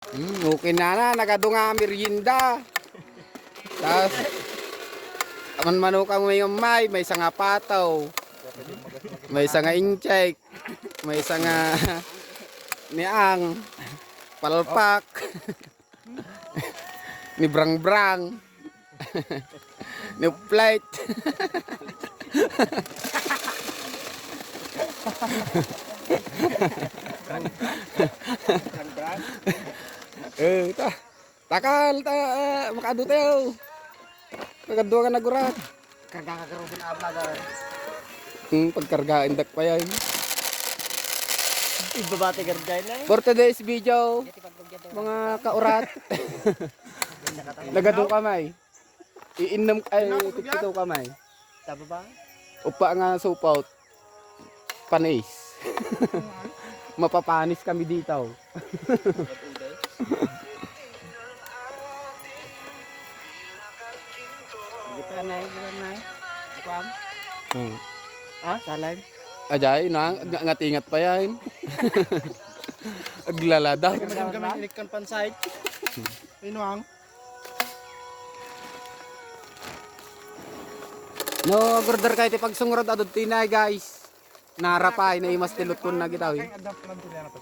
Okay na nagadunga merienda. Tapos aman manukang may sanga pataw. May sanga incheck. May sanga niang palpak. Ni brang-brang. Ni plate. Ita. Takal ta makadu tayo. Magadu ka nagurat. Karga ka karubin ablagan. Pagkargaan dak pa yan. Ibabati kargay na. For today's video, mga kaurat. Nagadu kamay. Iinom ay tikito kamay. Tama ba? Upa nga supaut. Panis. Mapapanis kami dito. Kita na. Kuam. Salam. Ajay na ngatingat pa yan. Aglalada. Kami inikkan pansay. Inuang. No, order kayo ti pagsungurad adod tinay guys. Narapay na imas tilot kun na gitaw. Adapt lang tuloy na to.